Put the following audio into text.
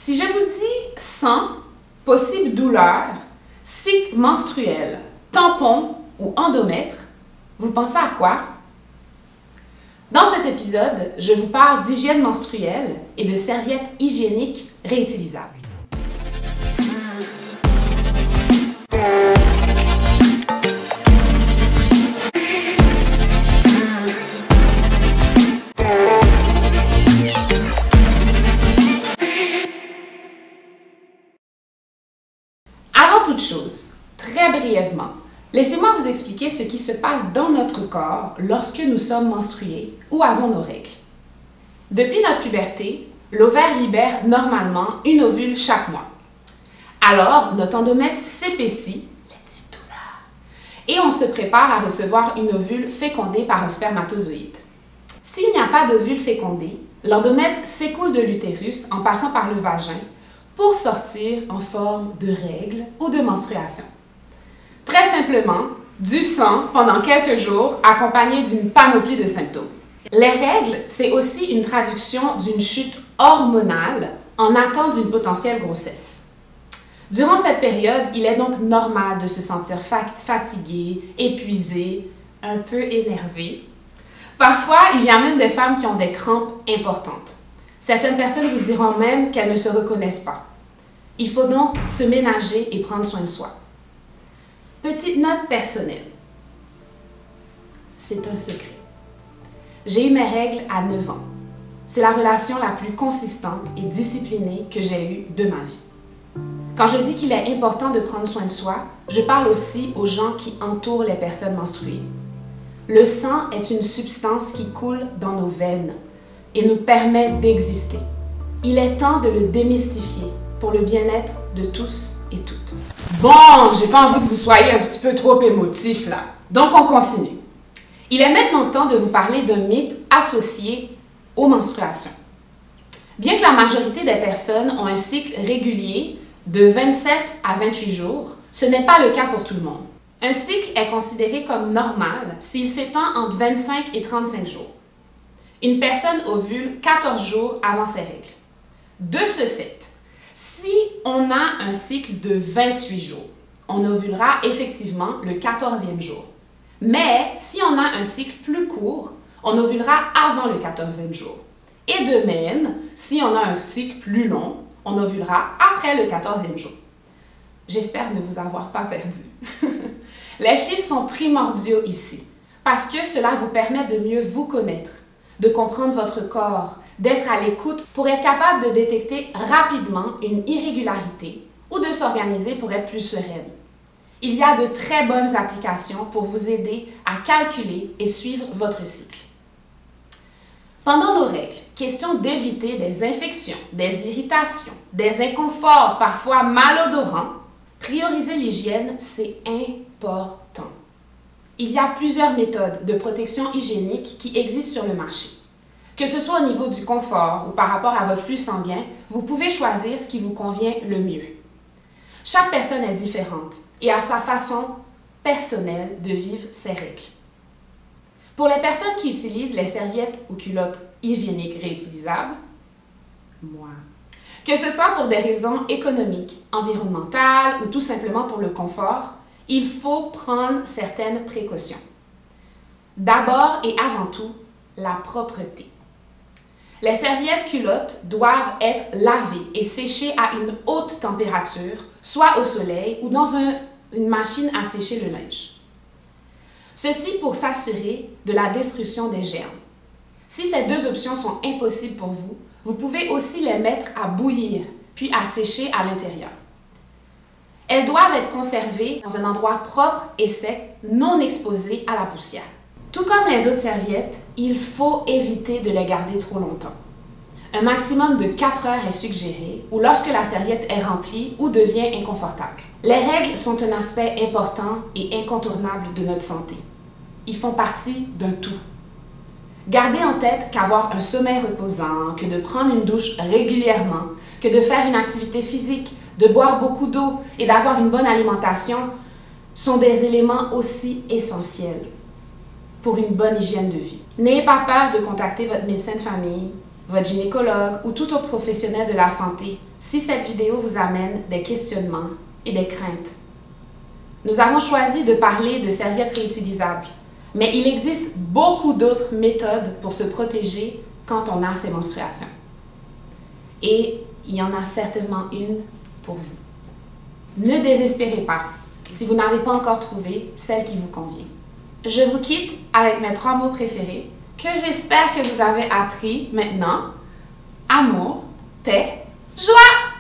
Si je vous dis sang, possible douleur, cycle menstruel, tampon ou endomètre, vous pensez à quoi? Dans cet épisode, je vous parle d'hygiène menstruelle et de serviettes hygiéniques réutilisables. Avant toute chose, très brièvement, laissez-moi vous expliquer ce qui se passe dans notre corps lorsque nous sommes menstrués ou avons nos règles. Depuis notre puberté, l'ovaire libère normalement une ovule chaque mois. Alors, notre endomètre s'épaissit, et on se prépare à recevoir une ovule fécondée par un spermatozoïde. S'il n'y a pas d'ovule fécondé, l'endomètre s'écoule de l'utérus en passant par le vagin pour sortir en forme de règles ou de menstruation. Très simplement, du sang pendant quelques jours accompagné d'une panoplie de symptômes. Les règles, c'est aussi une traduction d'une chute hormonale en attente d'une potentielle grossesse. Durant cette période, il est donc normal de se sentir fatigué, épuisé, un peu énervé. Parfois, il y a même des femmes qui ont des crampes importantes. Certaines personnes vous diront même qu'elles ne se reconnaissent pas. Il faut donc se ménager et prendre soin de soi. Petite note personnelle. C'est un secret. J'ai eu mes règles à 9 ans. C'est la relation la plus consistante et disciplinée que j'ai eue de ma vie. Quand je dis qu'il est important de prendre soin de soi, je parle aussi aux gens qui entourent les personnes menstruées. Le sang est une substance qui coule dans nos veines et nous permet d'exister. Il est temps de le démystifier pour le bien-être de tous et toutes. Bon, j'ai pas envie que vous soyez un petit peu trop émotif là. Donc on continue. Il est maintenant temps de vous parler d'un mythe associé aux menstruations. Bien que la majorité des personnes ont un cycle régulier de 27 à 28 jours, ce n'est pas le cas pour tout le monde. Un cycle est considéré comme normal s'il s'étend entre 25 et 35 jours. Une personne ovule 14 jours avant ses règles. De ce fait, si on a un cycle de 28 jours, on ovulera effectivement le 14e jour. Mais si on a un cycle plus court, on ovulera avant le 14e jour. Et de même, si on a un cycle plus long, on ovulera après le 14e jour. J'espère ne vous avoir pas perdu. Les chiffres sont primordiaux ici, parce que cela vous permet de mieux vous connaître, de comprendre votre corps, d'être à l'écoute pour être capable de détecter rapidement une irrégularité ou de s'organiser pour être plus sereine. Il y a de très bonnes applications pour vous aider à calculer et suivre votre cycle. Pendant nos règles, question d'éviter des infections, des irritations, des inconforts parfois malodorants, prioriser l'hygiène, c'est important. Il y a plusieurs méthodes de protection hygiénique qui existent sur le marché. Que ce soit au niveau du confort ou par rapport à votre flux sanguin, vous pouvez choisir ce qui vous convient le mieux. Chaque personne est différente et a sa façon personnelle de vivre ses règles. Pour les personnes qui utilisent les serviettes ou culottes hygiéniques réutilisables, moi, que ce soit pour des raisons économiques, environnementales ou tout simplement pour le confort, il faut prendre certaines précautions. D'abord et avant tout, la propreté. Les serviettes culottes doivent être lavées et séchées à une haute température, soit au soleil ou dans une machine à sécher le linge. Ceci pour s'assurer de la destruction des germes. Si ces deux options sont impossibles pour vous, vous pouvez aussi les mettre à bouillir, puis à sécher à l'intérieur. Elles doivent être conservées dans un endroit propre et sec, non exposé à la poussière. Tout comme les autres serviettes, il faut éviter de les garder trop longtemps. Un maximum de 4 heures est suggéré, ou lorsque la serviette est remplie ou devient inconfortable. Les règles sont un aspect important et incontournable de notre santé. Ils font partie d'un tout. Gardez en tête qu'avoir un sommeil reposant, que de prendre une douche régulièrement, que de faire une activité physique, de boire beaucoup d'eau et d'avoir une bonne alimentation sont des éléments aussi essentiels pour une bonne hygiène de vie. N'ayez pas peur de contacter votre médecin de famille votre gynécologue ou tout autre professionnel de la santé si cette vidéo vous amène des questionnements et des craintes. Nous avons choisi de parler de serviettes réutilisables, mais il existe beaucoup d'autres méthodes pour se protéger quand on a ses menstruations. Et il y en a certainement une pour vous. Ne désespérez pas si vous n'avez pas encore trouvé celle qui vous convient. Je vous quitte avec mes 3 mots préférés que j'espère que vous avez appris maintenant. Amour, paix, joie!